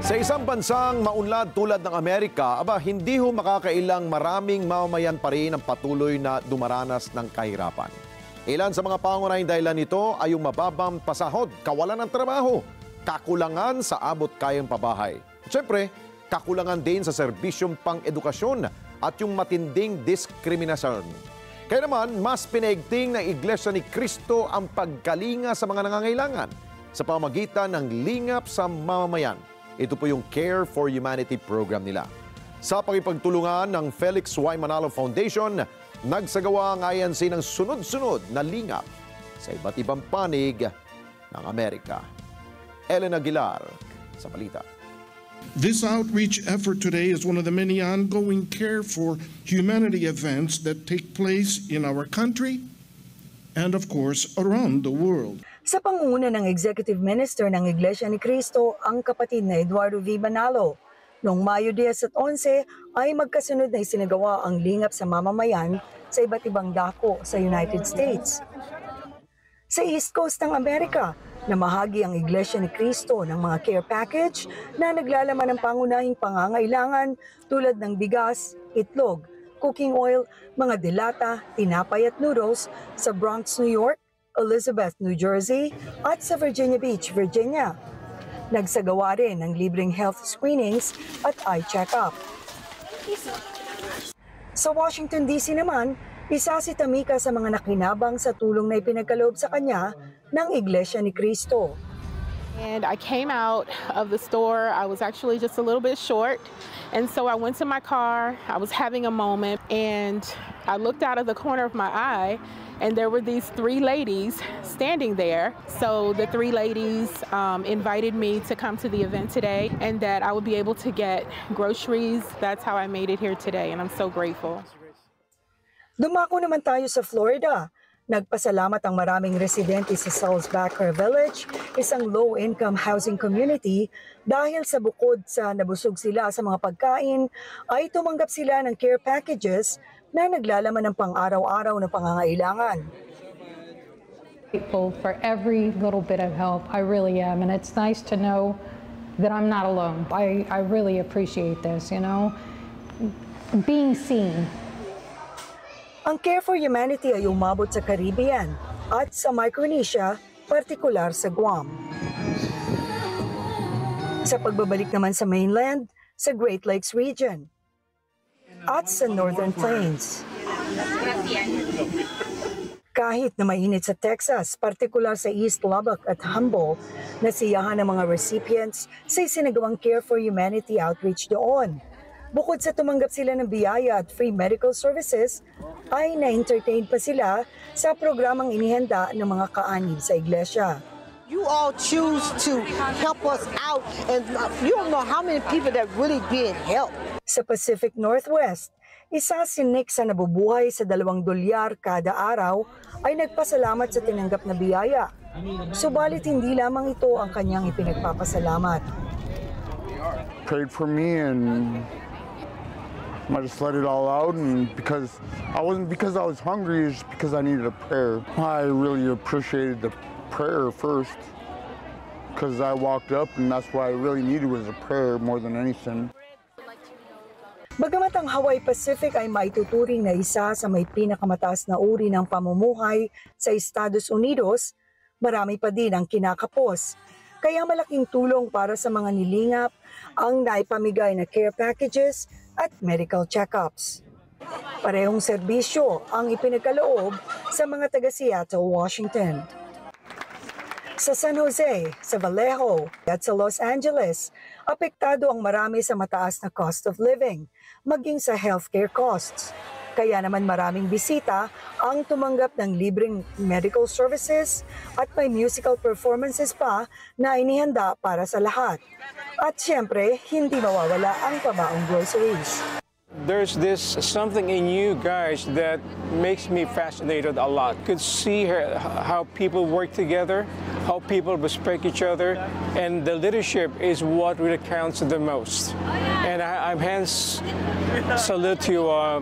Sa isang bansang maunlad tulad ng Amerika, hindi ho makakailang maraming mamamayan pa rin ang patuloy na dumaranas ng kahirapan. Ilan sa mga pangunahing dahilan nito ay yung mababang pasahod, kawalan ng trabaho, kakulangan sa abot kayang pabahay. Siyempre, kakulangan din sa serbisyong pang-edukasyon at yung matinding diskriminasyon. Kaya naman, mas pinaigting ng Iglesia ni Cristo ang pagkalinga sa mga nangangailangan sa pamamagitan ng lingap sa mamamayan. Ito po yung Care for Humanity program nila. Sa pakipagtulungan ng Felix Y. Manalo Foundation, nagsagawa ang INC ng sunod-sunod na lingap sa iba't ibang panig ng Amerika. Ellen Aguilar sa balita. This outreach effort today is one of the many ongoing Care for Humanity events that take place in our country and, of course, around the world. Sa pangunguna ng Executive Minister ng Iglesia ni Cristo, ang kapatid na Eduardo V. Manalo, noong Mayo 10 at 11 ay magkasunod na isinagawa ang lingap sa mamamayan sa iba't ibang dako sa United States. Sa East Coast ng Amerika, namahagi ang Iglesia ni Cristo ng mga care package na naglalaman ng pangunahing pangangailangan tulad ng bigas, itlog, cooking oil, mga delata, tinapay at noodles sa Bronx, New York, Elizabeth, New Jersey at sa Virginia Beach, Virginia. Nagsagawa rin ng libreng health screenings at eye check-up. Sa Washington DC naman, isa si Tamika sa mga nakinabang sa tulong na ipinagkaloob sa kanya ng Iglesia ni Cristo. And I came out of the store, I was actually just a little bit short. And so I went to my car, I was having a moment, and I looked out of the corner of my eye, and there were these three ladies standing there. So the three ladies invited me to come to the event today and that I would be able to get groceries. That's how I made it here today, and I'm so grateful. Dumako naman tayo sa Florida. Nagpasalamat ang maraming residente sa Salzbacher Village, isang low-income housing community, dahil sa bukod sa nabusog sila sa mga pagkain, ay tumanggap sila ng care packages na naglalaman ng pang-araw-araw na pangangailangan. Grateful for every little bit of help, I really am, and it's nice to know that I'm not alone. I really appreciate this, being seen. Ang Care for Humanity ay umabot sa Caribbean at sa Micronesia, partikular sa Guam. Sa pagbabalik naman sa mainland, sa Great Lakes region at sa Northern Plains. Kahit na mainit sa Texas, partikular sa East Lubbock at Humboldt, nasiyahan ng mga recipients sa isinagawang Care for Humanity outreach doon. Bukod sa tumanggap sila ng biyaya at free medical services, ay na-entertain pa sila sa programang inihanda ng mga kaanib sa iglesia. You all choose to help us out, and you don't know how many people that really being helped. Sa Pacific Northwest, isa si Nick sa nabubuhay sa $2 kada araw ay nagpasalamat sa tinanggap na biyaya. Subalit hindi lamang ito ang kanyang ipinagpapasalamat. Prayed for me and I just let it all out, and because I was hungry, it's because I needed a prayer. I really appreciated the prayer first, because I walked up and that's what I really needed was a prayer more than anything. Bagamat ang Hawaii Pacific ay maituturing na isa sa may pinakamataas na uri ng pamumuhay sa Estados Unidos, marami pa din ang kinakapos. Kaya malaking tulong para sa mga nilingap ang naipamigay na care packages at medical check-ups. Parehong serbisyo ang ipinagkaloob sa mga taga-Seattle, Washington. Sa San Jose, sa Vallejo at sa Los Angeles, apektado ang marami sa mataas na cost of living, maging sa healthcare costs. Kaya naman maraming bisita ang tumanggap ng libreng medical services at may musical performances pa na inihanda para sa lahat. At siyempre, hindi mawawala ang pabaong groceries. There's this something in you guys that makes me fascinated a lot. Could see how people work together, how people respect each other, and the leadership is what really counts the most. And I'm hence salute to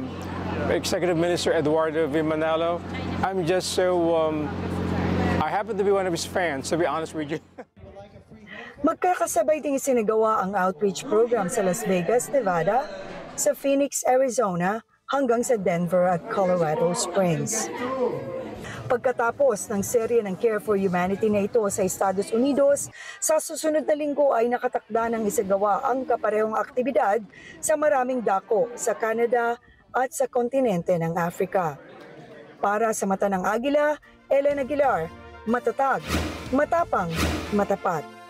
Executive Minister Eduardo V. Manalo. I'm just so, I happen to be one of his fans, to be honest with you. Magkakasabay ding isinagawa ang outreach program sa Las Vegas, Nevada, sa Phoenix, Arizona, hanggang sa Denver at Colorado Springs. Pagkatapos ng serye ng Care for Humanity na ito sa Estados Unidos, sa susunod na linggo ay nakatakda ng isagawa ang kaparehong aktibidad sa maraming dako sa Canada at sa kontinente ng Africa. Para sa Mata ng Agila, Ellen Aguilar, matatag, matapang, matapat.